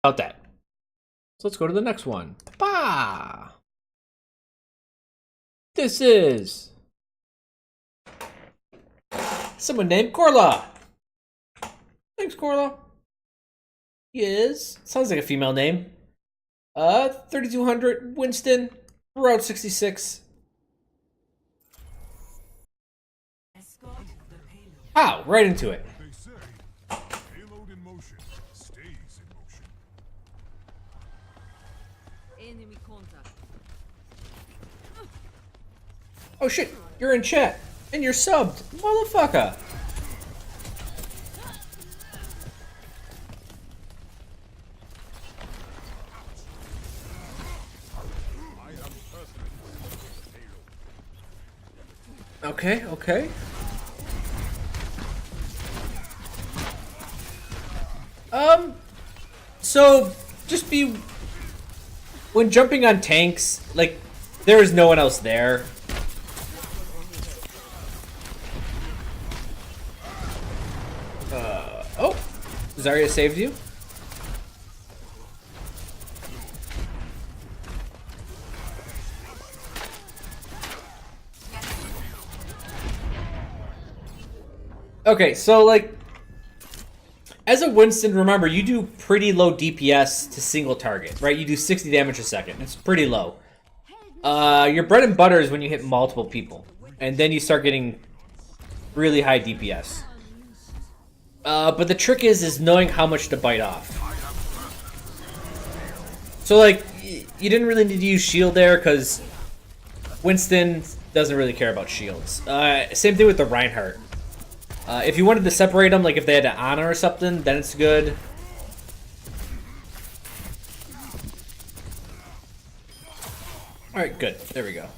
About that. So let's go to the next one. Pa! This is someone named Korla. Thanks, Korla. He is, sounds like a female name. 3200 Winston, Route 66. Wow, right into it. They say, payload in motion stays in motion. Enemy contact. Oh shit, you're in chat. And you're subbed. Motherfucker. Okay, okay. So just be when jumping on tanks, like there is no one else there. Oh, Zarya saved you. Okay, so like as a Winston, remember you do pretty low DPS to single target, right? You do 60 damage a second. It's pretty low. Your bread and butter is when you hit multiple people, and then you start getting really high DPS. But the trick is knowing how much to bite off. So like, you didn't really need to use shield there because Winston doesn't really care about shields. Same thing with the Reinhardt. If you wanted to separate them, like if they had an Ana or something, then it's good. Alright, good. There we go.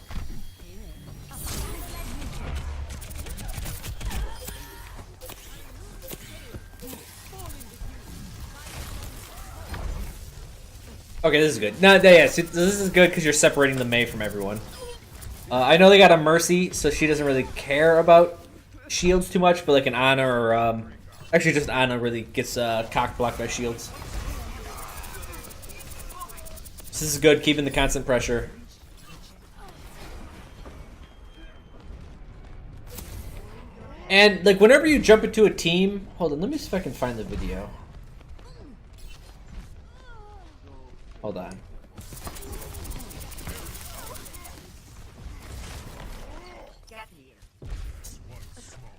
Okay, this is good. No, yeah, so this is good because you're separating the Mei from everyone. I know they got a Mercy, so she doesn't really care about shields too much, but like an Ana or actually just Ana really gets cock blocked by shields. So this is good, keeping the constant pressure. And like whenever you jump into a team, hold on, let me see if I can find the video. Hold on.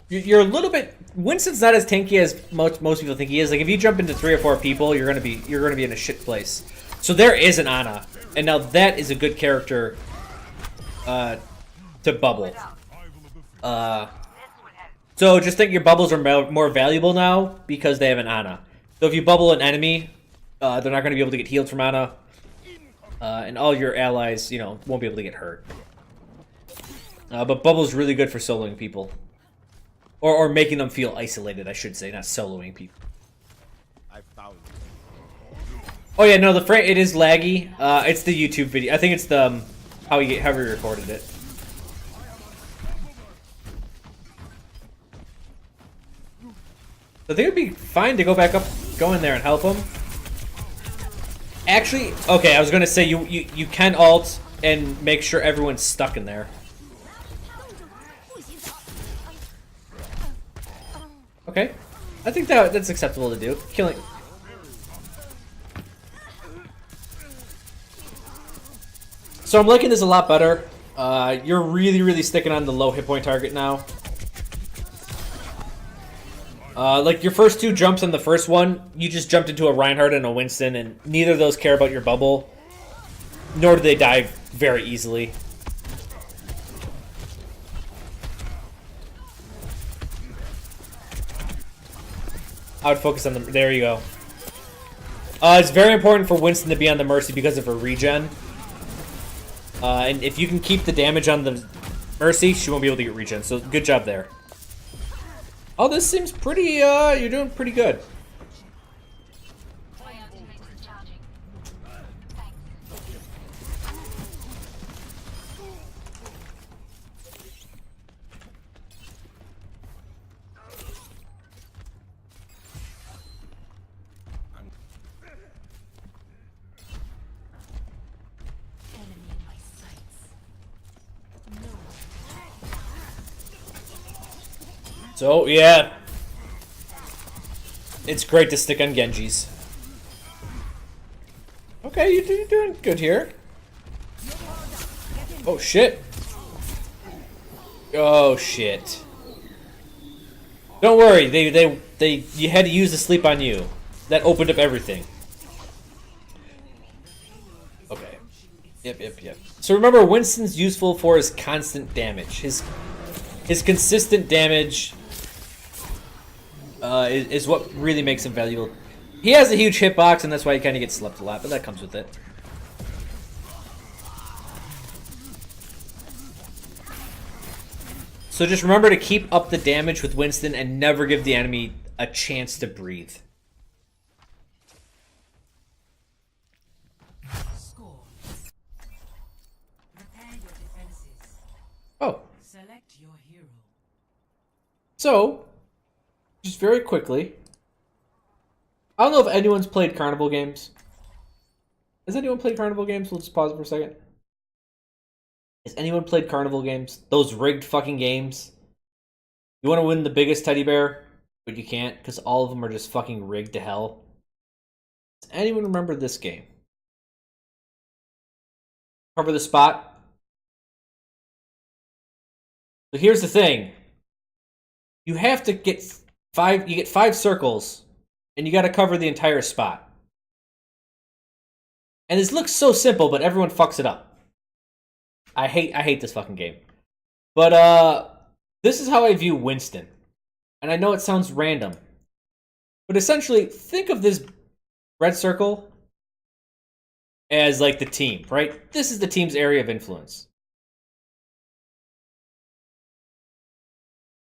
You're a little bit. Winston's not as tanky as most people think he is. Like if you jump into 3 or 4 people, you're gonna be in a shit place. So there is an Ana, and now that is a good character to bubble. So just think your bubbles are more valuable now because they have an Ana. So if you bubble an enemy, they're not going to be able to get healed from Ana, and all your allies, you know, won't be able to get hurt. But bubble's really good for soloing people. Or making them feel isolated, I should say, not soloing people. Oh yeah, no, the frame, it is laggy. It's the YouTube video. I think it's the how we recorded it. I think it'd be fine to go back up, go in there and help him. Actually, okay, I was gonna say you can ult and make sure everyone's stuck in there. Okay, I think that's acceptable to do. Killing. So I'm liking this a lot better. You're really sticking on the low hit point target now. Like your first 2 jumps on the first one, you just jumped into a Reinhardt and a Winston, and neither of those care about your bubble, nor do they die very easily. I would focus on the. There you go. It's very important for Winston to be on the Mercy because of her regen. And if you can keep the damage on the Mercy, she won't be able to get regen. So good job there. Oh, this seems pretty. You're doing pretty good. So, yeah. It's great to stick on Genjis. Okay, you're doing good here. Oh, shit. Oh, shit. Don't worry, you had to use the sleep on you. That opened up everything. Okay. Yep. So remember, Winston's useful for his constant damage. His consistent damage is what really makes him valuable. He has a huge hitbox, and that's why he kind of gets slept a lot, but that comes with it. So just remember to keep up the damage with Winston and never give the enemy a chance to breathe. Score. Prepare your defenses. Oh. Select your hero. So, just very quickly, I don't know if anyone's played carnival games. Has anyone played carnival games? We'll just pause it for a second. Has anyone played carnival games? Those rigged fucking games? You want to win the biggest teddy bear, but you can't because all of them are just fucking rigged to hell. Does anyone remember this game? Cover the spot. So here's the thing. You have to get you get 5 circles, and you got to cover the entire spot. And this looks so simple, but everyone fucks it up. I hate this fucking game. But this is how I view Winston. And I know it sounds random. But essentially, think of this red circle as like the team, right? This is the team's area of influence.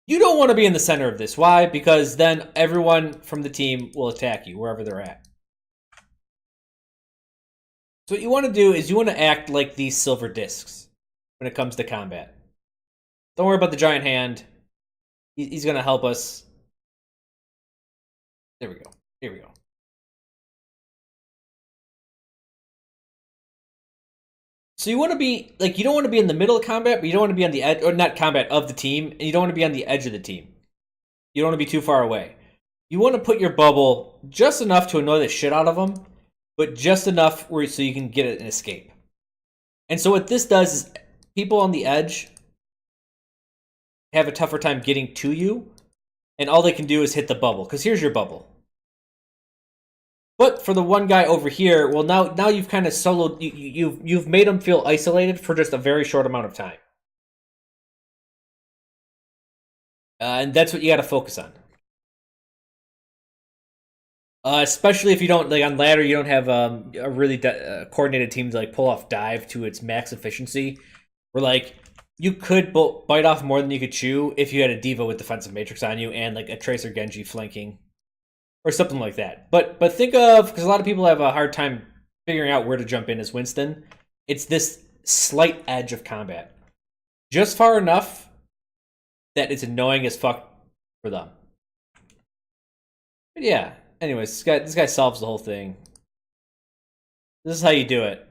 You don't want to be in the center of this. Why? Because then everyone from the team will attack you wherever they're at. So what you want to do is you want to act like these silver discs when it comes to combat. Don't worry about the giant hand. He's going to help us. There we go. Here we go. So you want to be, like, you don't want to be in the middle of combat, but you don't want to be on the edge, or not combat, of the team, and you don't want to be on the edge of the team. You don't want to be too far away. You want to put your bubble just enough to annoy the shit out of them, but just enough where so you can get an escape. And so what this does is people on the edge have a tougher time getting to you, and all they can do is hit the bubble, because here's your bubble. But for the one guy over here, well, now you've kind of soloed, you've made him feel isolated for just a very short amount of time. And that's what you got to focus on. Especially if you don't, like on ladder, you don't have a really coordinated team to like pull off dive to its max efficiency. Where like you could bite off more than you could chew if you had a diva with defensive matrix on you and like a tracer Genji flanking or something like that. But think of, because a lot of people have a hard time figuring out where to jump in as Winston. It's this slight edge of combat, just far enough that it's annoying as fuck for them. But yeah. Anyways, this guy solves the whole thing. This is how you do it.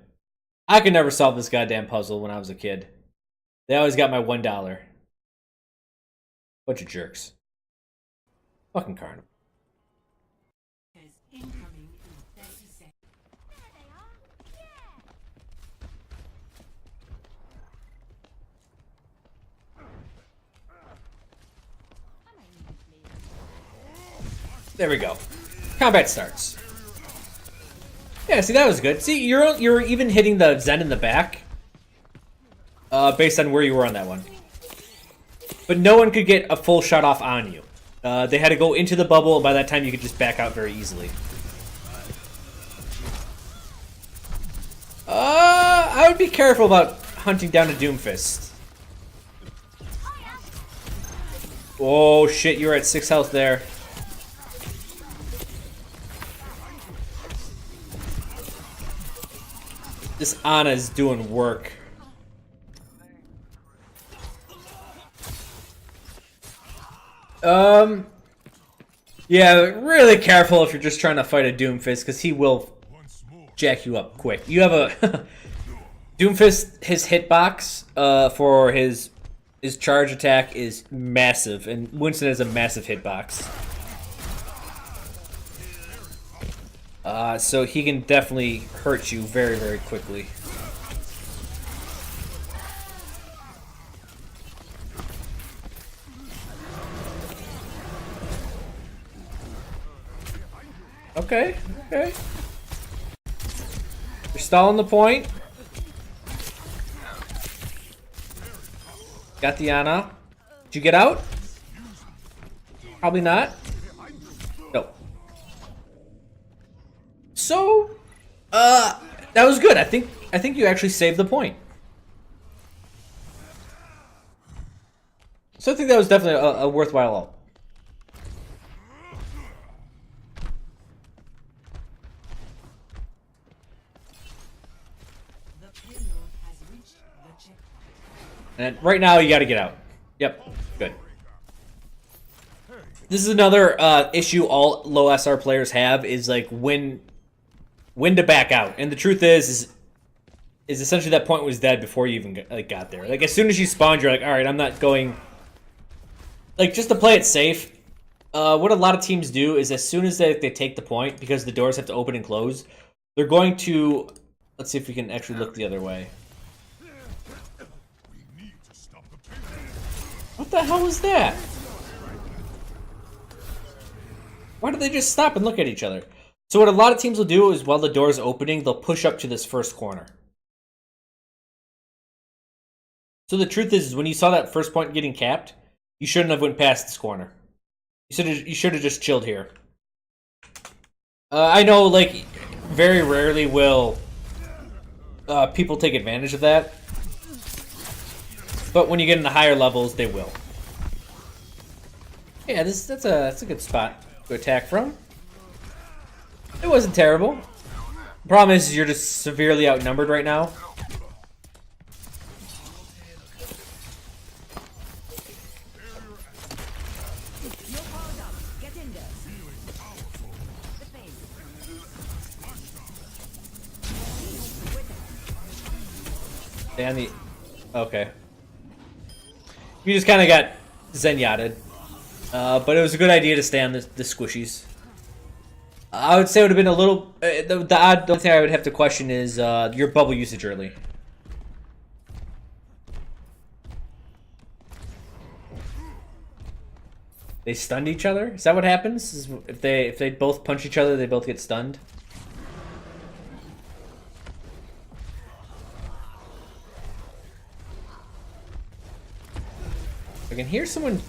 I could never solve this goddamn puzzle when I was a kid. They always got my $1. Bunch of jerks. Fucking carnival. Incoming in 30 seconds. There we go. Combat starts. Yeah, see, that was good. See, you're even hitting the Zen in the back. Based on where you were on that one. But no one could get a full shot off on you. They had to go into the bubble, and by that time you could just back out very easily. I would be careful about hunting down a Doomfist. Oh shit, you're at 6 health there. This Ana is doing work. Yeah, really careful if you're just trying to fight a Doomfist, because he will jack you up quick. You have a Doomfist, his hitbox for his His charge attack is massive, and Winston has a massive hitbox. So he can definitely hurt you very, very quickly. Okay, okay. You're stalling the point. Got the Ana. Did you get out? Probably not. No. So, that was good. I think you actually saved the point. So I think that was definitely a worthwhile ult. The payload has reached the checkpoint. And right now, you got to get out. Yep, good. This is another issue all low SR players have, is like when to back out. And the truth is essentially that point was dead before you even got there. Like as soon as you spawned, you're like, all right, I'm not going. Like just to play it safe. What a lot of teams do is as soon as they take the point, because the doors have to open and close, they're going to. Let's see if we can actually look the other way. What the hell was that? Why did they just stop and look at each other? So what a lot of teams will do is while the door is opening, they'll push up to this first corner. So the truth is when you saw that first point getting capped, you shouldn't have went past this corner. You should have just chilled here. I know, like, very rarely will people take advantage of that. But when you get into higher levels, they will. Yeah, that's a good spot to attack from. It wasn't terrible. The problem is you're just severely outnumbered right now. And the okay. You just kind of got Zenyatta'd. But it was a good idea to stay on the squishies. I would say it would have been a little... the only thing I would have to question is your bubble usage early. They stunned each other? Is that what happens? Is if they both punch each other, they both get stunned? I can hear someone...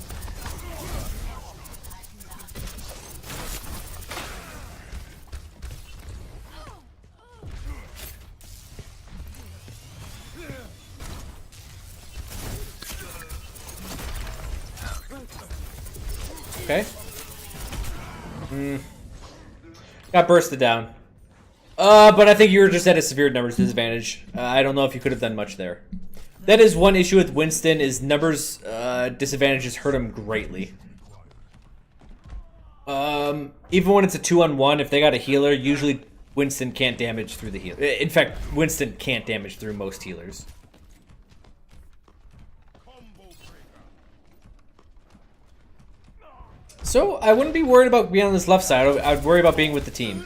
Okay. Got bursted down. But I think you were just at a severe numbers disadvantage. I don't know if you could have done much there. That is one issue with Winston, is numbers disadvantages hurt him greatly. Even when it's a 2-on-1, if they got a healer, usually Winston can't damage through the healer. In fact, Winston can't damage through most healers. So, I wouldn't be worried about being on this left side. I'd worry about being with the team.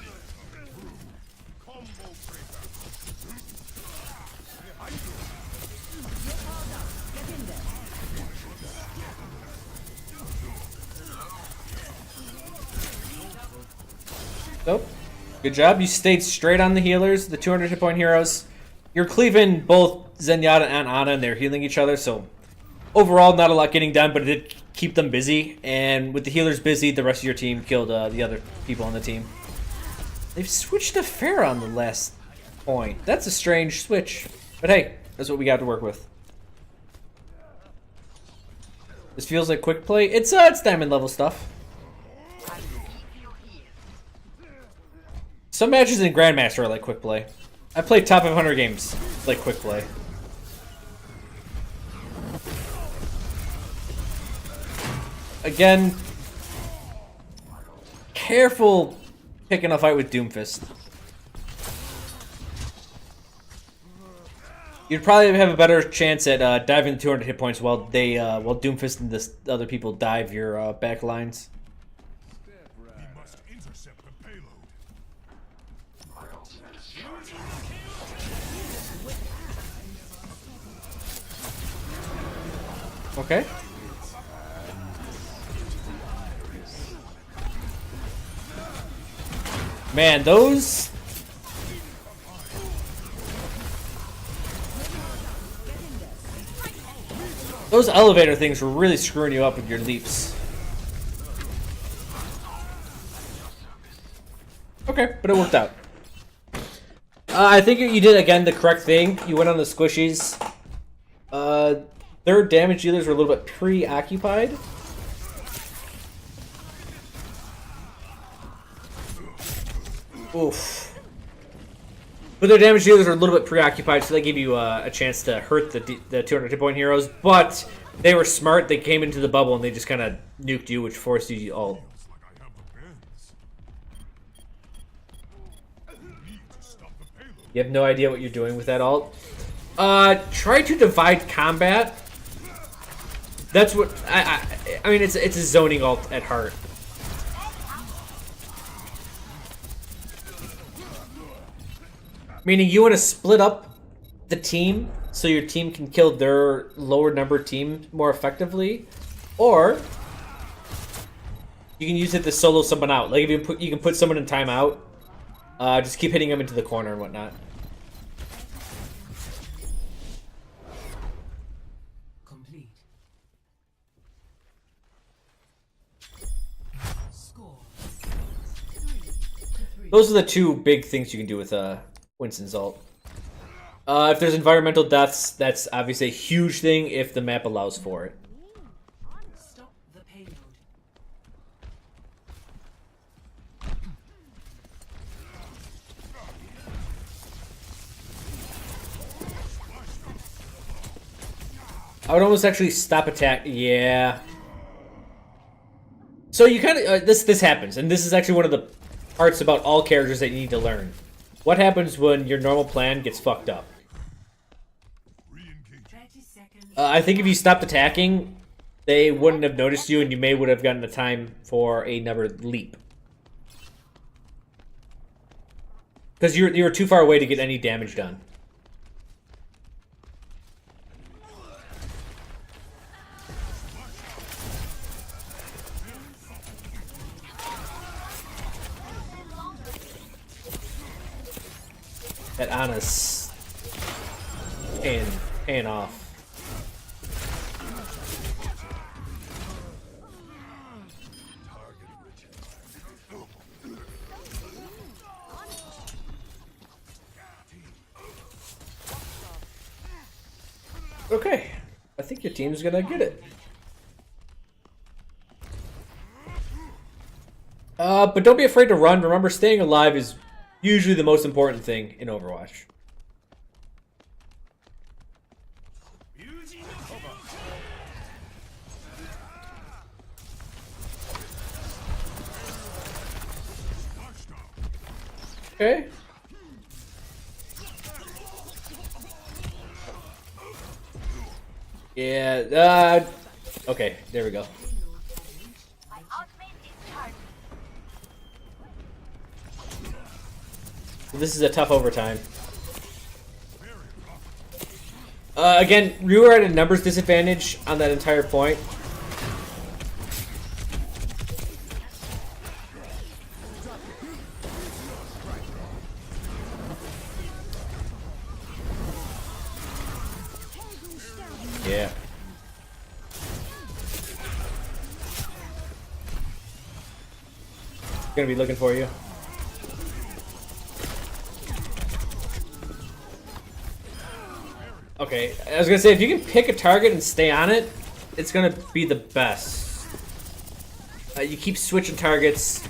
Nope. Good job. You stayed straight on the healers, the 200 hit point heroes. You're cleaving both Zenyatta and Ana, and they're healing each other, so overall, not a lot getting done, but it did keep them busy. And with the healers busy, the rest of your team killed the other people on the team. They've switched to Pharah on the last point. That's a strange switch. But hey, that's what we got to work with. This feels like quick play. It's diamond level stuff. Some matches in Grandmaster are like quick play. I played top 500 games like quick play. Again, careful picking a fight with Doomfist. You'd probably have a better chance at diving 200 hit points while Doomfist and the other people dive your back lines. We must intercept the payload. Okay. Man, those elevator things were really screwing you up with your leaps. Okay, but it worked out. I think you did, again, the correct thing. You went on the squishies. Their damage dealers were a little bit preoccupied. Oof. But their damage dealers are a little bit preoccupied, so they give you a chance to hurt the 200 hit point heroes. But they were smart. They came into the bubble and they just kind of nuked you, which forced you to ult. Feels like I have the bends. Need to stop the payload. You have no idea what you're doing with that ult. Try to divide combat. That's what I mean. It's a zoning ult at heart. Meaning you want to split up the team so your team can kill their lower number team more effectively, or you can use it to solo someone out. Like if you can put someone in timeout, just keep hitting them into the corner and whatnot. Complete. Score 3-3. Those are the two big things you can do with Winston's ult. If there's environmental deaths, that's obviously a huge thing if the map allows for it. Stop the payload. I would almost actually stop attack. Yeah. So you kind of this happens, and this is actually one of the parts about all characters that you need to learn. What happens when your normal plan gets fucked up? Re-engage. 30 seconds. I think if you stopped attacking, they wouldn't have noticed you, and you would have gotten the time for another leap. Because you were too far away to get any damage done. That Anna's paying off. Okay, I think your team's gonna get it. But don't be afraid to run. Remember, staying alive is usually the most important thing in Overwatch. Okay. Yeah, okay, there we go. This is a tough overtime. Again, we were at a numbers disadvantage on that entire point. Yeah. Gonna be looking for you. Okay, I was gonna say, if you can pick a target and stay on it, it's gonna be the best. You keep switching targets.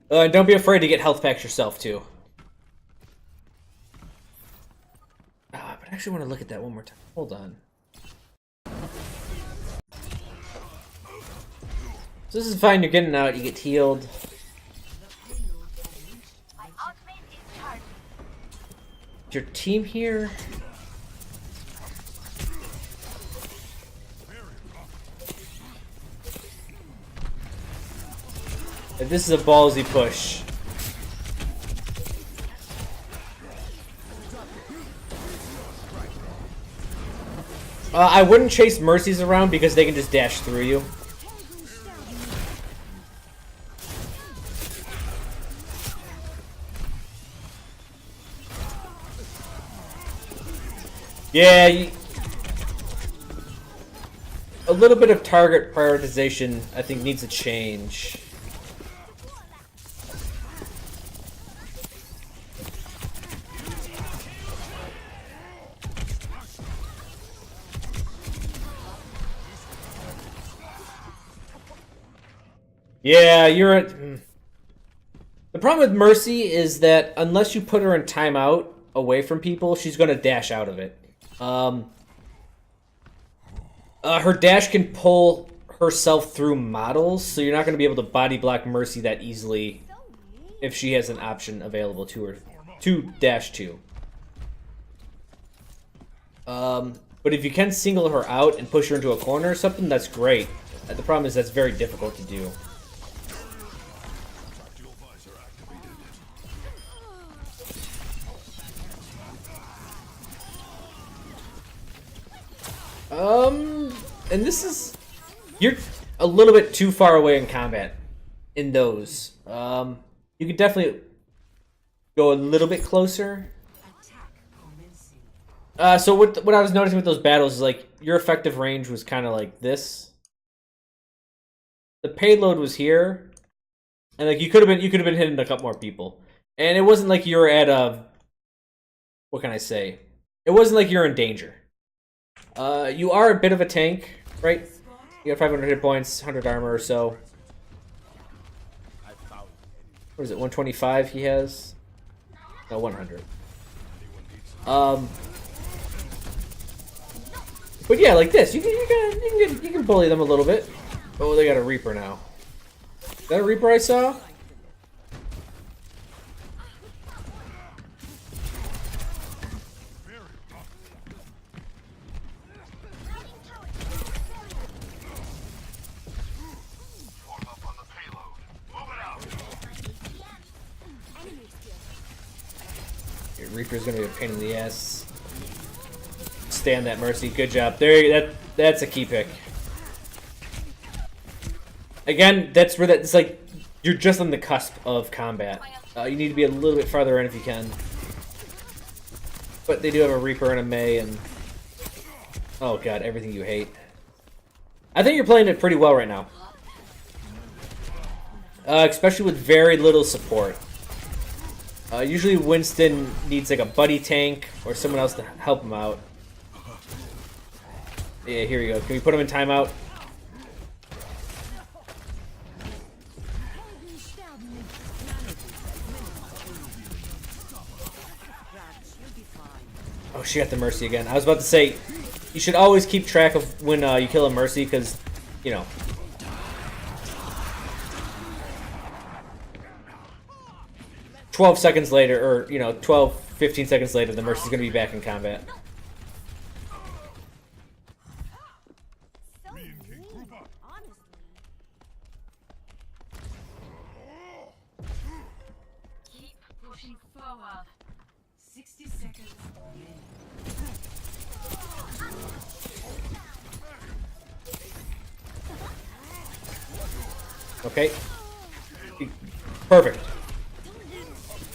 And don't be afraid to get health packs yourself, too. But I actually want to look at that one more time. Hold on. So this is fine. You're getting out. You get healed. Is your team here? This is a ballsy push. I wouldn't chase Mercies around because they can just dash through you. Yeah, a little bit of target prioritization, I think, needs to change. Yeah, you're at... The problem with Mercy is that unless you put her in timeout away from people, she's going to dash out of it. Her dash can pull herself through models, so you're not going to be able to body block Mercy that easily if she has an option available to her to dash to. But if you can single her out and push her into a corner or something, that's great. The problem is that's very difficult to do. And this is... You're a little bit too far away in combat in those. You could definitely go a little bit closer. So what I was noticing with those battles is, like, your effective range was kind of like this. The payload was here. And, like, you could have been hitting a couple more people. And it wasn't like you were at a... What can I say? It wasn't like you're in danger. You are a bit of a tank, right? You got 500 hit points, 100 armor or so. What is it, 125 he has? No, 100. But yeah, like this, you can bully them a little bit. Oh, they got a Reaper now. Is that a Reaper I saw? Reaper's gonna be a pain in the ass. Stand that Mercy. Good job. That's a key pick. Again, that's where it's like you're just on the cusp of combat. You need to be a little bit farther in if you can. But they do have a Reaper and a Mei and oh god, everything you hate. I think you're playing it pretty well right now. Especially with very little support. Usually Winston needs like a buddy tank or someone else to help him out. Yeah, here we go. Can we put him in timeout? Oh, she got the Mercy again. I was about to say, you should always keep track of when you kill a Mercy because, you know. 12 seconds later, or, you know, 12, 15 seconds later, the Mercy's going to be back in combat. Keep pushing forward. 60 seconds remaining. Okay. Perfect.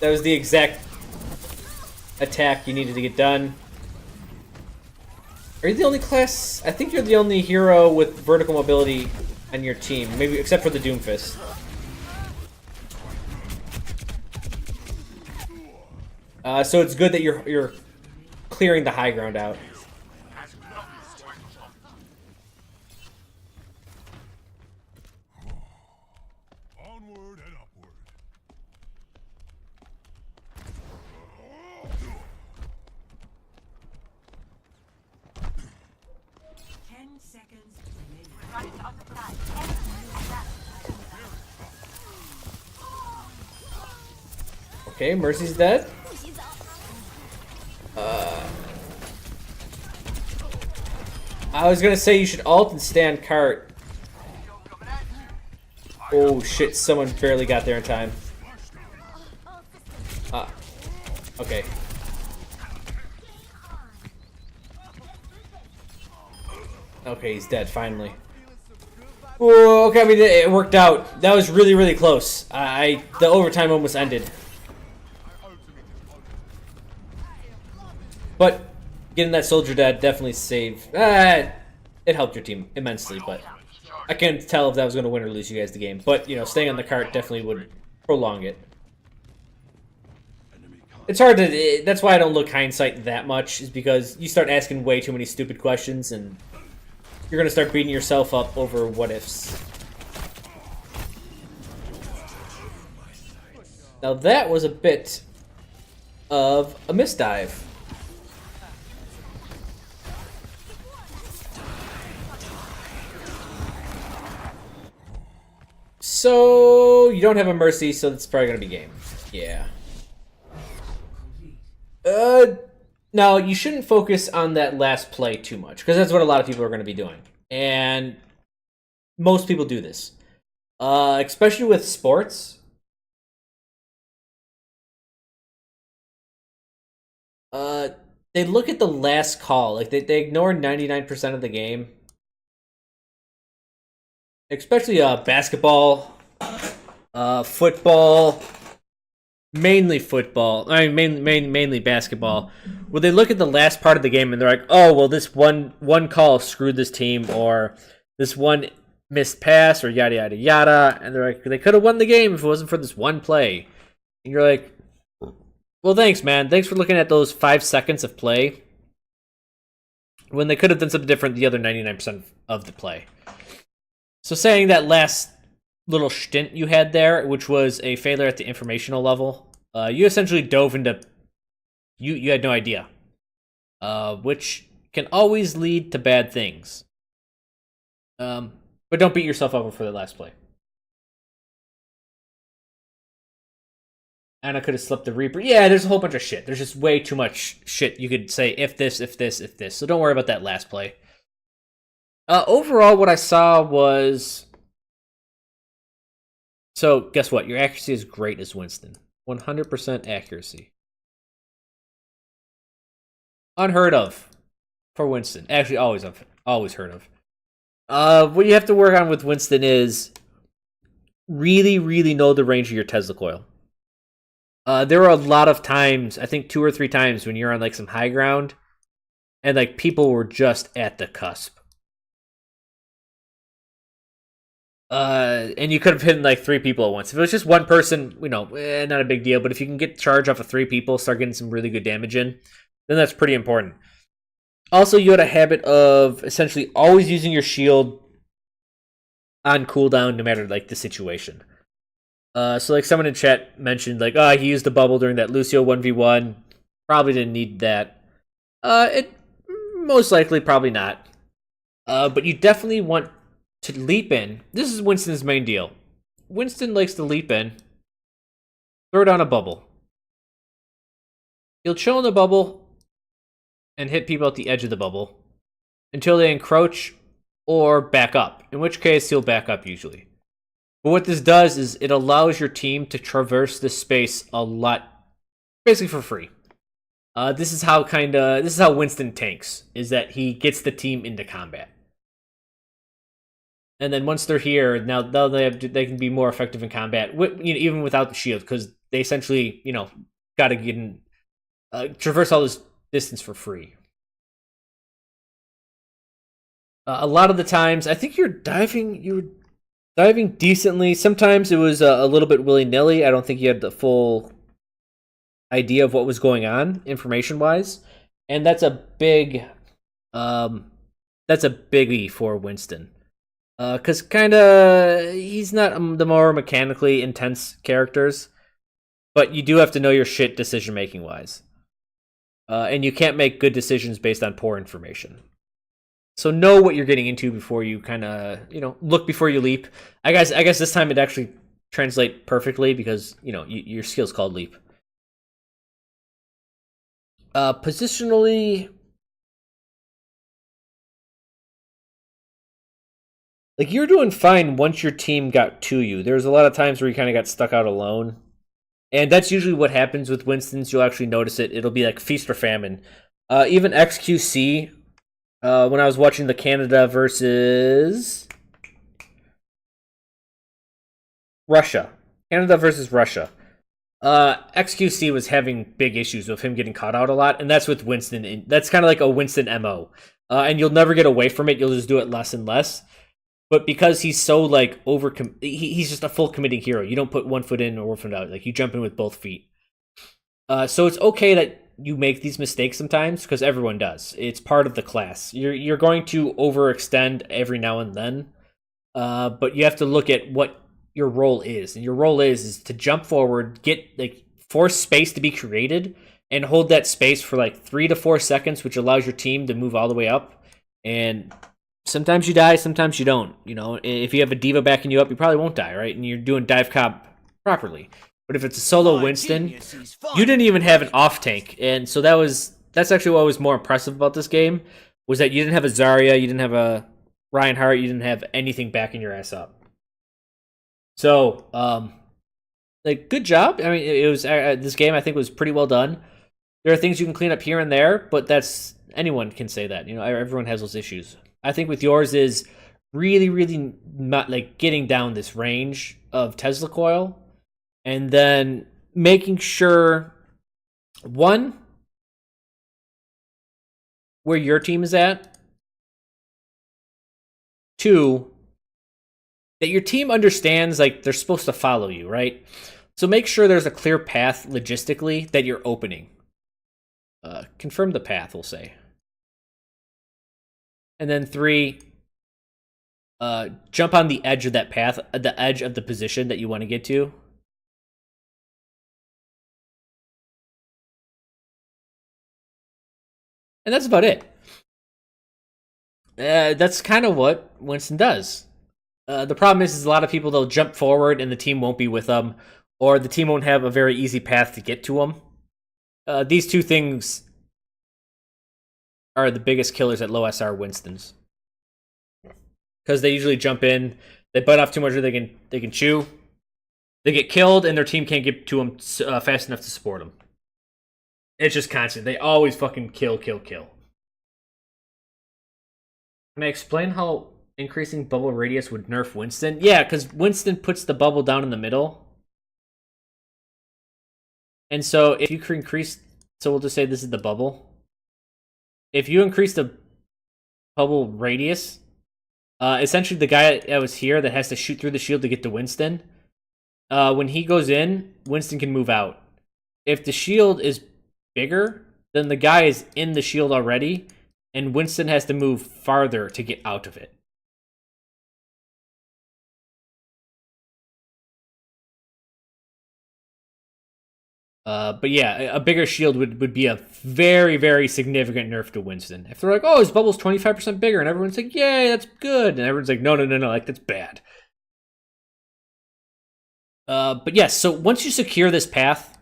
That was the exact attack you needed to get done. Are you the only class? I think you're the only hero with vertical mobility on your team, maybe except for the Doomfist. So it's good that you're clearing the high ground out. Onward and upward. 10 seconds remaining. Okay, Mercy's dead. I was gonna say you should ult and stay on cart. Oh shit, someone barely got there in time. Okay. Okay, he's dead, finally. Oh, okay, I mean, it worked out. That was really, really close. The overtime almost ended. But getting that soldier dead definitely saved. It helped your team immensely, but I can't tell if that was going to win or lose you guys the game. But, you know, staying on the cart definitely would prolong it. It's hard to... That's why I don't look hindsight that much, is because you start asking way too many stupid questions, and you're going to start beating yourself up over what-ifs. Now that was a bit of a misdive. So, you don't have a Mercy, so it's probably going to be game. Yeah. No, you shouldn't focus on that last play too much, because that's what a lot of people are going to be doing. And most people do this. Especially with sports. They look at the last call. Like, they ignore 99% of the game. Especially basketball, football, mainly football. I mean, mainly basketball. Where they look at the last part of the game and they're like, "Oh, well, this one call screwed this team, or this one missed pass, or yada yada yada." And they're like, "They could have won the game if it wasn't for this one play." And you're like, "Well, thanks, man. Thanks for looking at those 5 seconds of play when they could have done something different the other 99% of the play." So saying that last little stint you had there, which was a failure at the informational level, you essentially dove into... You had no idea. Which can always lead to bad things. But don't beat yourself up for the last play. And I could have slipped the Reaper. Yeah, there's a whole bunch of shit. There's just way too much shit you could say, if this, if this, if this. So don't worry about that last play. Overall, what I saw was... So, guess what? Your accuracy is great as Winston. 100% accuracy. Unheard of for Winston. Actually, always heard of. What you have to work on with Winston is really, really know the range of your Tesla coil. There were a lot of times, I think 2 or 3 times, when you're on like some high ground, and like people were just at the cusp. And you could have hit like 3 people at once. If it was just one person, you know, not a big deal. But if you can get charge off of 3 people, start getting some really good damage in, then that's pretty important. Also, you had a habit of essentially always using your shield on cooldown, no matter like the situation. So like someone in chat mentioned, like, oh, he used the bubble during that Lucio 1v1. Probably didn't need that. It most likely probably not. But you definitely want to leap in. This is Winston's main deal. Winston likes to leap in, throw down a bubble. He'll chill in the bubble and hit people at the edge of the bubble until they encroach or back up, in which case he'll back up usually. But what this does is it allows your team to traverse this space a lot, basically for free. This is how Winston tanks, is that he gets the team into combat. And then once they're here, now they can be more effective in combat, even without the shield, because they essentially, got to get in, traverse all this distance for free. A lot of the times, I think you're diving decently. Sometimes it was a little bit willy-nilly. I don't think you had the full idea of what was going on, information-wise, and that's a biggie for Winston. Because he's not the more mechanically intense characters, but you do have to know your shit decision-making wise. And you can't make good decisions based on poor information. So know what you're getting into before you look before you leap. I guess this time it actually translates perfectly because, your skill's called leap. Positionally, like you're doing fine once your team got to you. There's a lot of times where you kind of got stuck out alone. And that's usually what happens with Winston's. You'll actually notice it. It'll be like feast or famine. Even XQC, when I was watching the Canada versus Russia. Canada versus Russia. XQC was having big issues with him getting caught out a lot, and that's with Winston. That's kind of like a Winston MO. And you'll never get away from it. You'll just do it less and less. But because he's so like he's just a full committing hero. You don't put one foot in or one foot out. Like you jump in with both feet. So it's okay that you make these mistakes sometimes because everyone does. It's part of the class. You're going to overextend every now and then, but you have to look at what your role is, and your role is to jump forward, get like force space to be created, and hold that space for like 3 to 4 seconds, which allows your team to move all the way up. And sometimes you die, sometimes you don't. You know, if you have a diva backing you up, you probably won't die, right? And you're doing dive comp properly. But if it's a solo Winston, you didn't even have an off tank, and so that's actually what was more impressive about this game was that you didn't have a Zarya, you didn't have a Reinhardt, you didn't have anything backing your ass up. So, like, good job. I mean, it was this game. I think was pretty well done. There are things you can clean up here and there, but that's anyone can say that. You know, everyone has those issues. I think with yours is really, really not like getting down this range of Tesla coil, and then making sure one where your team is at, two that your team understands like they're supposed to follow you, right? So make sure there's a clear path logistically that you're opening. Confirm the path, we'll say. And then 3, jump on the edge of that path, the edge of the position that you want to get to. And that's about it. That's kind of what Winston does. The problem is a lot of people, they'll jump forward and the team won't be with them, or the team won't have a very easy path to get to them. These two things are the biggest killers at low SR Winstons. Because they usually jump in, they bite off too much, or they can chew. They get killed, and their team can't get to them fast enough to support them. It's just constant. They always fucking kill. Can I explain how increasing bubble radius would nerf Winston? Yeah, because Winston puts the bubble down in the middle. And so if you increase, so we'll just say this is the bubble. If you increase the bubble radius, essentially the guy that was here that has to shoot through the shield to get to Winston, when he goes in, Winston can move out. If the shield is bigger, then the guy is in the shield already, and Winston has to move farther to get out of it. But yeah, a bigger shield would be a very, very significant nerf to Winston. If they're like, oh, his bubble's 25% bigger, and everyone's like, yay, that's good. And everyone's like, no, like, that's bad. But yes, so once you secure this path,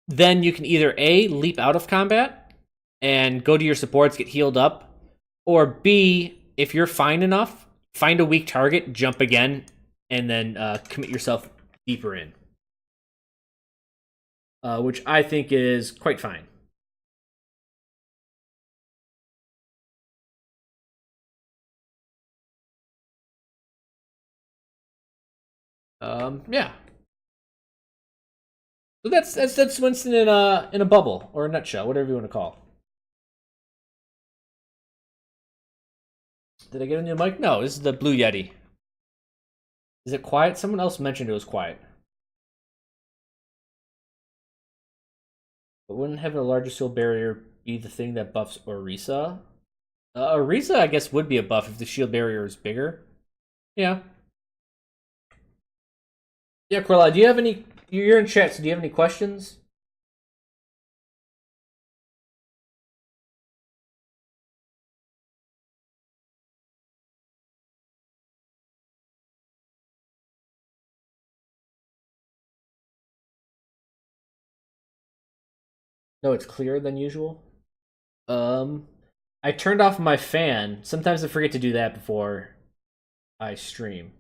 then you can either A, leap out of combat and go to your supports, get healed up, or B, if you're fine enough, find a weak target, jump again, and then commit yourself deeper in. Which I think is quite fine. Yeah. So that's Winston in a bubble or a nutshell, whatever you want to call. Did I get a new mic? No, this is the Blue Yeti. Is it quiet? Someone else mentioned it was quiet. But wouldn't having a larger shield barrier be the thing that buffs Orisa? Orisa, I guess, would be a buff if the shield barrier is bigger. Yeah. Yeah, Korla, do you have any... You're in chat, so do you have any questions? No, it's clearer than usual. I turned off my fan. Sometimes I forget to do that before I stream.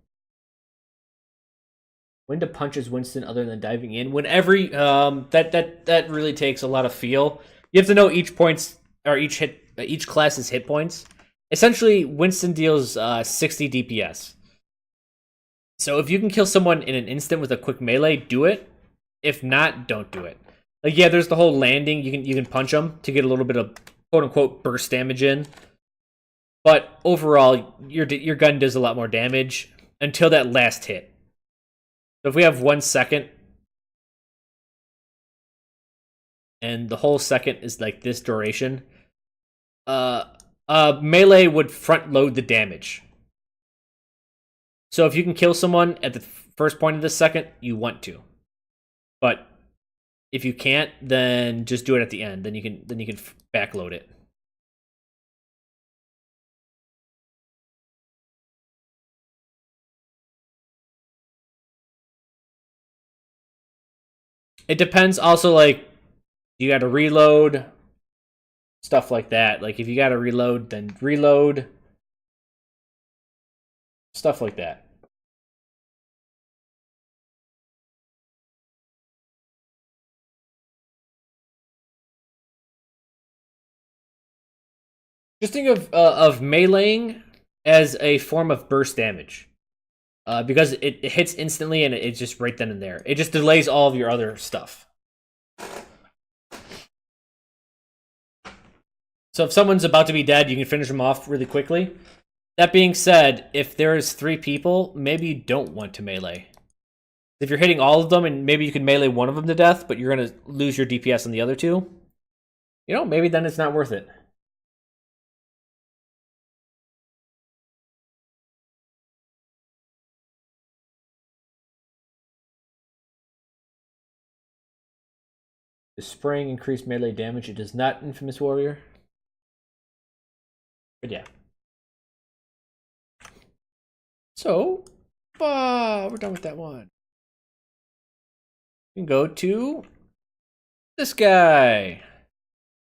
When to punch as Winston other than diving in? When every that really takes a lot of feel. You have to know each points or each class's hit points. Essentially, Winston deals 60 DPS. So if you can kill someone in an instant with a quick melee, do it. If not, don't do it. Like, yeah, there's the whole landing. You can punch them to get a little bit of quote unquote burst damage in. But overall, your gun does a lot more damage until that last hit. So if we have 1 second, and the whole second is like this duration, melee would front load the damage. So if you can kill someone at the first point of the second, you want to. But if you can't, then just do it at the end. Then you can backload it. It depends also, like, you got to reload, stuff like that. Like, if you got to reload, then reload. Stuff like that. Just think of meleeing as a form of burst damage. Because it hits instantly and it's just right then and there. It just delays all of your other stuff. So if someone's about to be dead, you can finish them off really quickly. That being said, if there's 3 people, maybe you don't want to melee. If you're hitting all of them and maybe you can melee one of them to death, but you're going to lose your DPS on the other 2, you know, maybe then it's not worth it. Does spraying increase melee damage? It does not, Infamous Warrior. But yeah. So, we're done with that one. We can go to this guy.